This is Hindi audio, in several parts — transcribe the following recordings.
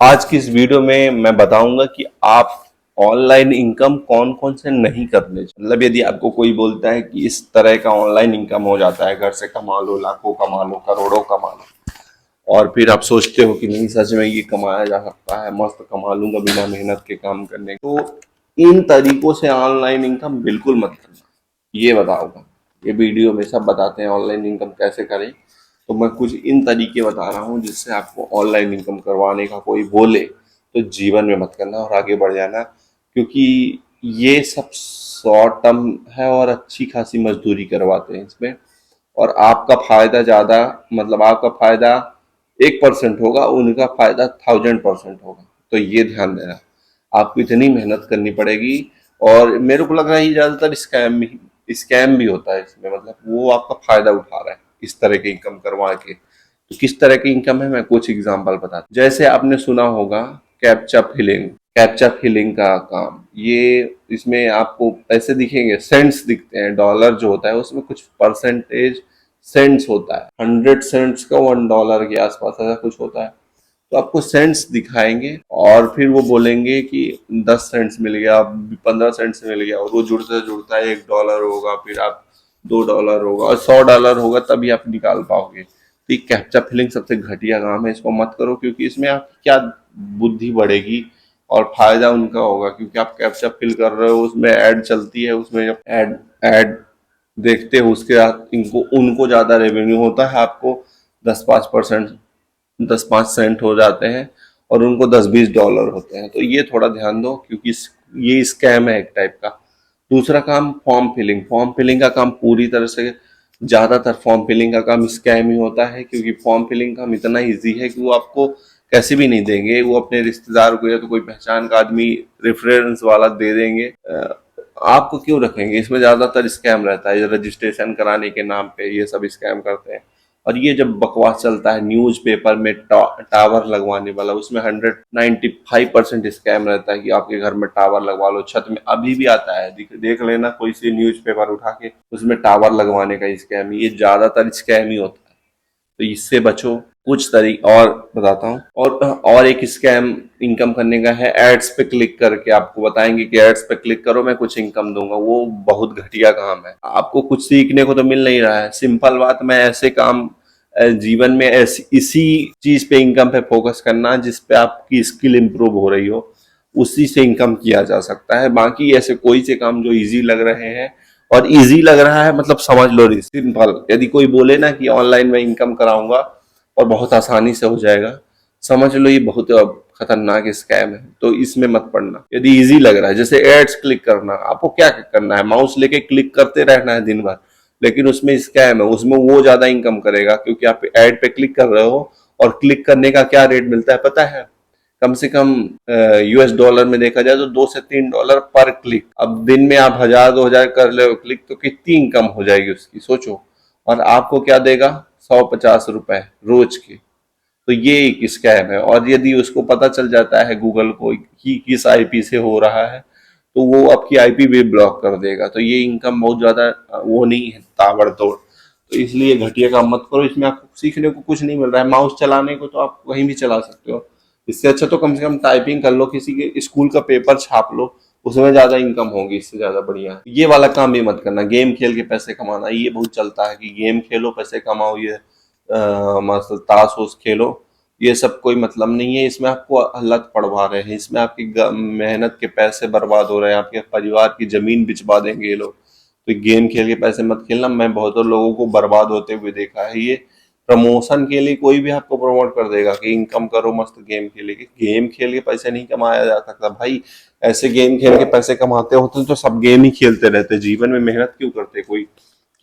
आज की इस वीडियो में मैं बताऊंगा कि आप ऑनलाइन इनकम कौन कौन से नहीं करने चाहिए। मतलब यदि आपको कोई बोलता है कि इस तरह का ऑनलाइन इनकम हो जाता है, घर से कमा लो, लाखों कमा लो, करोड़ों कमा लो, और फिर आप सोचते हो कि नहीं सच में ये कमाया जा सकता है, मस्त कमा लूंगा बिना मेहनत के काम करने, तो इन तरीकों से ऑनलाइन इनकम बिल्कुल मत करना। ये बताऊंगा, ये वीडियो में सब बताते हैं ऑनलाइन इनकम कैसे करें। तो मैं कुछ इन तरीके बता रहा हूँ जिससे आपको ऑनलाइन इनकम करवाने का कोई बोले तो जीवन में मत करना और आगे बढ़ जाना, क्योंकि ये सब शॉर्ट टर्म है और अच्छी खासी मजदूरी करवाते हैं इसमें। और आपका फायदा ज्यादा, मतलब आपका फायदा 1% होगा, उनका फायदा 1000% होगा। तो ये ध्यान देना, आपको इतनी मेहनत करनी पड़ेगी। और मेरे को लग रहा है ये ज्यादातर स्कैम भी होता है इसमें, मतलब वो आपका फायदा उठा रहा है इस तरह की इनकम करवा के। तो किस तरह की इनकम है, मैं कुछ एग्जांपल बताता हूँ। जैसे आपने सुना होगा कैप्चा फिलिंग, कैप्चा फिलिंग का काम, ये इसमें आपको पैसे दिखेंगे, सेंट्स दिखते हैं। डॉलर जो होता है उसमें कुछ परसेंटेज सेंट्स होता है, 100 सेंट्स का $1 के आसपास ऐसा कुछ होता है। तो आपको सेंट्स दिखाएंगे और फिर वो बोलेंगे कि 10 सेंट्स मिल गया, 15 सेंट्स मिल गया, और वो जुड़ता जुड़ता $1 होगा, फिर आप $2 होगा और $100 होगा, तभी आप निकाल पाओगे। तो ये कैप्चा फिलिंग सबसे घटिया काम है, इसको मत करो, क्योंकि इसमें आपकी क्या बुद्धि बढ़ेगी और फायदा उनका होगा, क्योंकि आप कैप्चा फिल कर रहे हो, उसमें ऐड चलती है, उसमें जब ऐड ऐड देखते हो उसके बाद इनको उनको ज्यादा रेवेन्यू होता है, आपको 10-5%, 10-5 सेंट हो जाते हैं और उनको $10-20 होते हैं। तो ये थोड़ा ध्यान दो, क्योंकि ये स्कैम है एक टाइप का। दूसरा काम फॉर्म फिलिंग, फॉर्म फिलिंग का काम पूरी तरह से, ज्यादातर फॉर्म फिलिंग का काम स्कैम ही होता है, क्योंकि फॉर्म फिलिंग का काम इतना इजी है कि वो आपको कैसे भी नहीं देंगे, वो अपने रिश्तेदार को या तो कोई पहचान का आदमी रेफरेंस वाला दे देंगे। आपको क्यों रखेंगे, इसमें ज्यादातर स्कैम रहता है, रजिस्ट्रेशन कराने के नाम पे ये सब स्कैम करते हैं। और ये जब बकवास चलता है न्यूज़पेपर में टावर लगवाने वाला, उसमें 195% स्कैम रहता है कि आपके घर में टावर लगवा लो, छत में अभी भी आता है, देख लेना कोई सी न्यूज़पेपर उठा के, उसमें टावर लगवाने का स्कैम, ये ज्यादातर स्कैम ही होता है। तो इससे बचो। कुछ तरीके और बताता हूँ, और एक स्कैम इनकम करने का है, एड्स पे क्लिक करके आपको बताएंगे कि एड्स पे क्लिक करो मैं कुछ इनकम दूंगा। वो बहुत घटिया काम है, आपको कुछ सीखने को तो मिल नहीं रहा है। सिंपल बात, मैं ऐसे काम जीवन में ऐसी इसी चीज पे इनकम पे फोकस करना जिस पे आपकी स्किल इंप्रूव हो रही हो, उसी से इनकम किया जा सकता है। बाकी ऐसे कोई से काम जो इजी लग रहे हैं, और इजी लग रहा है मतलब समझ लो सिंपल, यदि कोई बोले ना कि ऑनलाइन में इनकम कराऊंगा और बहुत आसानी से हो जाएगा, समझ लो ये बहुत खतरनाक स्कैम है। तो इसमें मत पड़ना। यदि इजी लग रहा है, जैसे एड्स क्लिक करना, आपको क्या करना है, माउस लेके क्लिक करते रहना है दिन भर, लेकिन उसमें स्कैम है, उसमें वो ज्यादा इनकम करेगा, क्योंकि आप एड पे क्लिक कर रहे हो। और क्लिक करने का क्या रेट मिलता है पता है, कम से कम US डॉलर में देखा जाए तो $2 से $3 पर क्लिक। अब दिन में आप 1000-2000 कर ले क्लिक, तो कितनी इनकम हो जाएगी उसकी, सोचो। और आपको क्या देगा, 150 रुपए रोज के। तो ये एक स्कैम है, और यदि उसको पता चल जाता है गूगल को कि किस आईपी से हो रहा है, तो वो आपकी आईपी भी ब्लॉक कर देगा। तो ये इनकम बहुत ज्यादा वो नहीं है, ताबड़तोड़। तो इसलिए घटिया काम मत करो, इसमें आपको सीखने को कुछ नहीं मिल रहा है। माउस चलाने को तो आप कहीं भी चला सकते हो, इससे अच्छा तो कम से कम टाइपिंग कर लो, किसी के स्कूल का पेपर छाप लो, उसमें ज्यादा इनकम होगी, इससे ज्यादा बढ़िया। ये वाला काम भी मत करना, गेम खेल के पैसे कमाना, ये बहुत चलता है कि गेम खेलो पैसे कमाओ, ये मतलब ताश वोश खेलो, ये सब कोई मतलब नहीं है। इसमें आपको लत पड़वा रहे हैं, इसमें आपकी मेहनत के पैसे बर्बाद हो रहे हैं, आपके परिवार की जमीन बिचवा देंगे ये लोग। तो गेम खेल के पैसे मत खेलना, मैं बहुत लोगों को बर्बाद होते हुए देखा है। ये प्रमोशन के लिए कोई भी आपको प्रमोट कर देगा कि इनकम करो मस्त गेम खेल के, गेम खेल के पैसे नहीं कमाया जा सकता भाई। ऐसे गेम खेल के पैसे कमाते होते तो सब गेम ही खेलते रहते, जीवन में मेहनत क्यों करते कोई,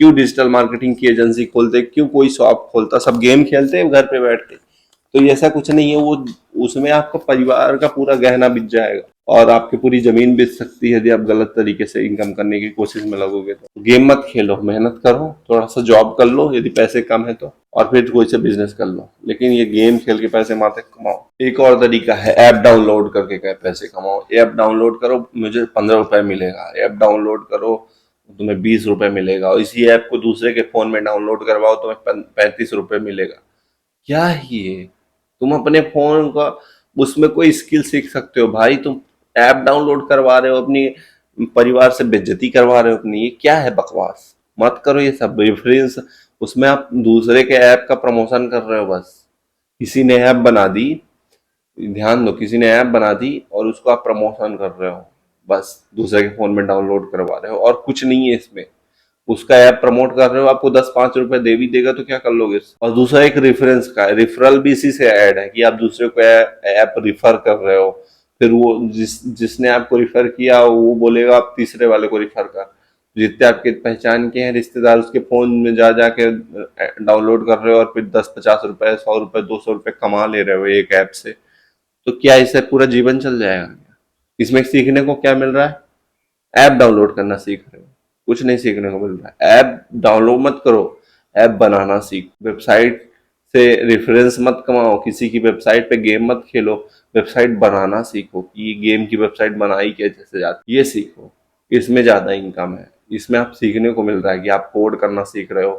क्यों डिजिटल मार्केटिंग की एजेंसी खोलते, क्यों कोई शॉप खोलता, सब गेम खेलते हैं घर पे बैठ के। तो ये ऐसा कुछ नहीं है, वो उसमें आपका परिवार का पूरा गहना बिक जाएगा और आपकी पूरी जमीन बिक सकती है यदि आप गलत तरीके से इनकम करने की कोशिश में लगोगे। तो गेम मत खेलो, मेहनत करो, थोड़ा सा जॉब कर लो यदि पैसे कम है तो, और फिर कोई से बिजनेस कर लो, लेकिन ये गेम खेल के पैसे मत कमाओ। एक और तरीका है, ऐप डाउनलोड करके पैसे कमाओ। ऐप डाउनलोड करो, मुझे $15 मिलेगा, ऐप डाउनलोड करो तुम्हें $20 मिलेगा, और इसी ऐप को दूसरे के फोन में डाउनलोड करवाओ तुम्हें $35 मिलेगा। क्या है ये, तुम अपने फोन का उसमें कोई स्किल सीख सकते हो भाई। तुम ऐप डाउनलोड करवा रहे हो, अपनी परिवार से बेइज्जती करवा रहे हो अपनी, ये क्या है बकवास। मत करो ये सब रेफरेंस। उसमें आप दूसरे के ऐप का प्रमोशन कर रहे हो बस। किसी ने ऐप बना दी, ध्यान दो, किसी ने ऐप बना दी और उसको आप प्रमोशन कर रहे हो, बस दूसरे के फोन में डाउनलोड करवा रहे हो और कुछ नहीं है इसमें। उसका ऐप प्रमोट कर रहे हो, आपको 10-5 रुपए दे भी देगा तो क्या कर लोगे। और दूसरा एक रेफरेंस का है, रेफरल भी इसी से ऐड है कि आप दूसरे को ऐप रिफर कर रहे हो। फिर वो जिसने आपको रिफर किया वो बोलेगा आप तीसरे वाले को रिफर कर। जितने आपके पहचान के हैं रिश्तेदार उसके फोन में जा जाके डाउनलोड कर रहे हो और फिर 10-50 रुपए, 100 रुपए, 200 रुपए कमा ले रहे हो एक ऐप से। तो क्या इससे पूरा जीवन चल जाएगा? इसमें सीखने को क्या मिल रहा है? ऐप डाउनलोड करना सीख रहे हो, कुछ नहीं सीखने को मिल रहा है। ऐप डाउनलोड मत करो, ऐप बनाना सीखो। वेबसाइट से रेफरेंस मत कमाओ, किसी की वेबसाइट पे गेम मत खेलो, वेबसाइट बनाना सीखो कि ये गेम की वेबसाइट बनाई कैसे जाती, ये सीखो। इसमें ज्यादा इनकम है। इसमें आप सीखने को मिल रहा है कि आप कोड करना सीख रहे हो,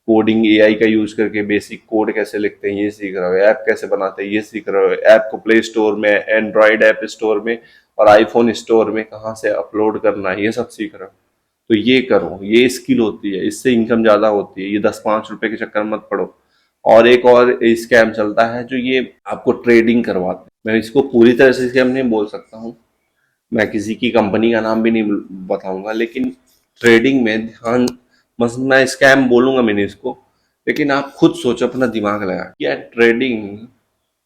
कोडिंग एआई का यूज करके बेसिक कोड कैसे लिखते हैं ये सीख रहे हो, ऐप कैसे बनाते हैं ये सीख रहे हो, ऐप को प्ले स्टोर में, एंड्रॉइड ऐप स्टोर में और आईफोन स्टोर में कहाँ से अपलोड करना है ये सब सीख रहे हो। तो ये करो, ये स्किल होती है, इससे इनकम ज्यादा होती है। ये 10-5 रुपए के चक्कर मत पड़ो। और एक और स्कैम चलता है जो ये आपको ट्रेडिंग करवाते हैं। मैं इसको पूरी तरह से स्कैम नहीं बोल सकता हूँ, मैं किसी की कंपनी का नाम भी नहीं बताऊंगा, लेकिन ट्रेडिंग में ध्यान, बस मैं स्कैम बोलूंगा मैंने इसको, लेकिन आप खुद सोचो, अपना दिमाग लगा। क्या ट्रेडिंग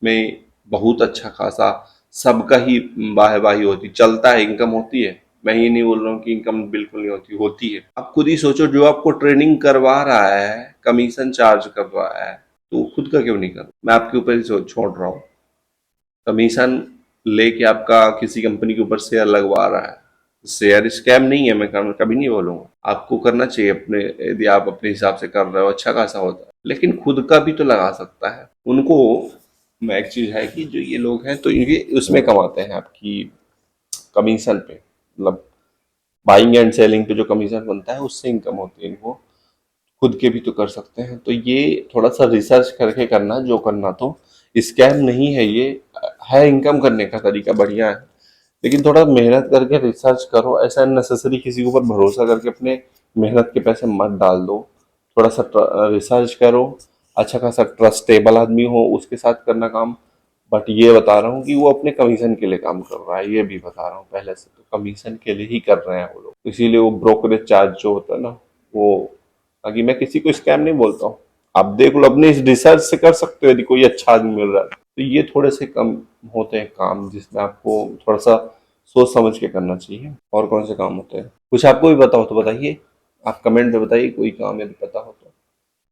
में बहुत अच्छा खासा सबका ही वाह वाही होती, चलता है, इनकम होती है। मैं ये नहीं बोल रहा हूँ कि इनकम बिल्कुल नहीं होती, होती है। आप खुद ही सोचो, जो आपको ट्रेनिंग करवा रहा है, कमीशन चार्ज कर रहा है, तो खुद का क्यों नहीं कर। मैं आपके ऊपर ही छोड़ रहा हूँ। कमीशन लेके आपका किसी कंपनी के ऊपर शेयर लगवा रहा है, शेयर स्कैम नहीं है, मैं कभी नहीं बोलूंगा। आपको करना चाहिए अपने, यदि आप अपने हिसाब से कर रहे हो अच्छा खासा होता है, लेकिन खुद का भी तो लगा सकता है। उनको मैं एक चीज है कि जो ये लोग हैं तो ये उसमें कमाते हैं आपकी कमीशन पे, मतलब बाइंग एंड सेलिंग पे जो कमीशन बनता है उससे इनकम होती है इनको। खुद के भी तो कर सकते हैं। तो ये थोड़ा सा रिसर्च करके करना जो करना, तो स्कैम नहीं है ये, है इनकम करने का तरीका, बढ़िया है। लेकिन थोड़ा मेहनत करके रिसर्च करो, ऐसा नेसेसरी किसी के ऊपर भरोसा करके अपने मेहनत के पैसे मत डाल दो। थोड़ा सा रिसर्च करो, अच्छा खासा ट्रस्टेबल आदमी हो उसके साथ करना काम। बट ये बता रहा हूँ कि वो अपने कमीशन के लिए काम कर रहा है, ये भी बता रहा हूँ पहले से, तो कमीशन के लिए ही कर रहे हैं वो लोग। इसीलिए वो ब्रोकरेज चार्ज जो होता है ना वो, ताकि मैं किसी को स्कैम नहीं बोलता हूँ। आप देख लो, अपने इस रिसर्च से कर सकते हो, यदि कोई अच्छा आदमी मिल रहा है तो। ये थोड़े से कम होते हैं काम जिसमें आपको थोड़ा सा सोच समझ के करना चाहिए। और कौन से काम होते हैं, कुछ आपको भी पता हो तो बताइए, आप कमेंट में बताइए कोई काम यदि पता हो तो।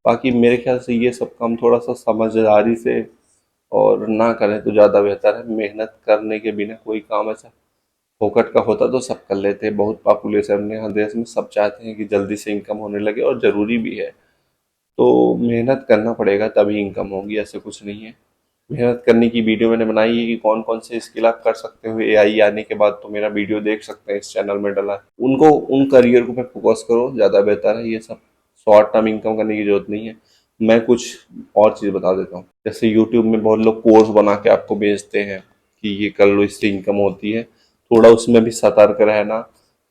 बाकी मेरे ख्याल से ये सब काम थोड़ा सा समझदारी से और ना करें तो ज़्यादा बेहतर है। मेहनत करने के बिना कोई काम ऐसा फोकट का होता तो सब कर लेते हैं। बहुत पॉपुलेशन है यहाँ देश में, सब चाहते हैं कि जल्दी से इनकम होने लगे, और ज़रूरी भी है। तो मेहनत करना पड़ेगा तभी इनकम होगी, ऐसे कुछ नहीं है। मेहनत करने की वीडियो मैंने बनाई है कि कौन कौन से स्किल आप कर सकते हो एआई आने के बाद, तो मेरा वीडियो देख सकते हैं, इस चैनल में डला है। उनको, उन करियर को पे फोकस करो, ज़्यादा बेहतर है। ये सब शॉर्ट टर्म इनकम करने की जरूरत नहीं है। मैं कुछ और चीज़ बता देता हूँ। जैसे यूट्यूब में बहुत लोग कोर्स बना के आपको बेचते हैं कि ये कर लो इससे इनकम होती है, थोड़ा उसमें भी सतर्क रहना।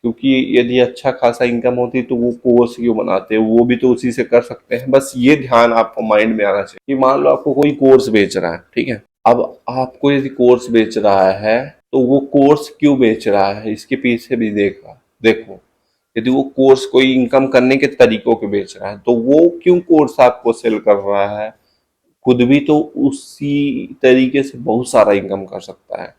क्योंकि यदि अच्छा खासा इनकम होती तो वो कोर्स क्यों बनाते, वो भी तो उसी से कर सकते हैं। बस ये ध्यान आपको माइंड में आना चाहिए कि मान लो आपको कोई कोर्स बेच रहा है, ठीक है। अब आपको यदि कोर्स बेच रहा है तो वो कोर्स क्यों बेच रहा है, इसके पीछे भी देखो। यदि वो कोर्स कोई इनकम करने के तरीकों के बेच रहा है तो वो क्यों कोर्स आपको सेल कर रहा है, खुद भी तो उसी तरीके से बहुत सारा इनकम कर सकता है।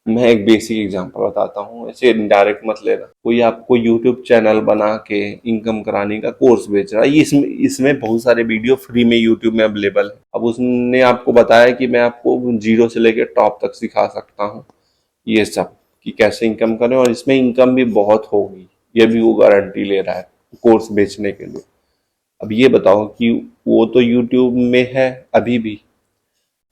मैं एक बेसिक एग्जांपल बताता हूँ, ऐसे डायरेक्ट मत लेना। कोई आपको यूट्यूब चैनल बना के इनकम कराने का कोर्स बेच रहा है, ये इसमें बहुत सारे वीडियो फ्री में यूट्यूब में अवेलेबल है। अब उसने आपको बताया कि मैं आपको जीरो से लेकर टॉप तक सिखा सकता हूँ ये सब, कि कैसे इनकम करें, और इसमें इनकम भी बहुत होगी, ये भी वो गारंटी ले रहा है कोर्स बेचने के लिए। अब ये बताओ कि वो तो यूट्यूब में है अभी भी,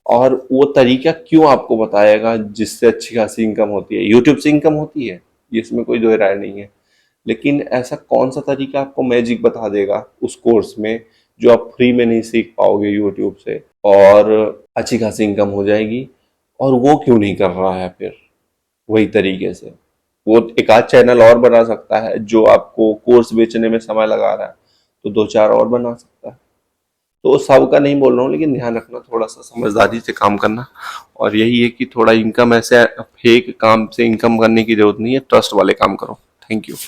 और वो तरीका क्यों आपको बताएगा जिससे अच्छी खासी इनकम होती है। यूट्यूब से इनकम होती है, इसमें कोई दो राय नहीं है, लेकिन ऐसा कौन सा तरीका आपको मैजिक बता देगा उस कोर्स में जो आप फ्री में नहीं सीख पाओगे यूट्यूब से, और अच्छी खासी इनकम हो जाएगी। और वो क्यों नहीं कर रहा है फिर वही तरीके से? वो एक आध चैनल और बना सकता है, जो आपको कोर्स बेचने में समय लगा रहा है तो दो चार और बना सकता है। तो सबका नहीं बोल रहा हूँ, लेकिन ध्यान रखना, थोड़ा सा समझदारी से काम करना। और यही है कि थोड़ा इनकम, ऐसे फेक काम से इनकम करने की जरूरत नहीं है, ट्रस्ट वाले काम करो। Thank you.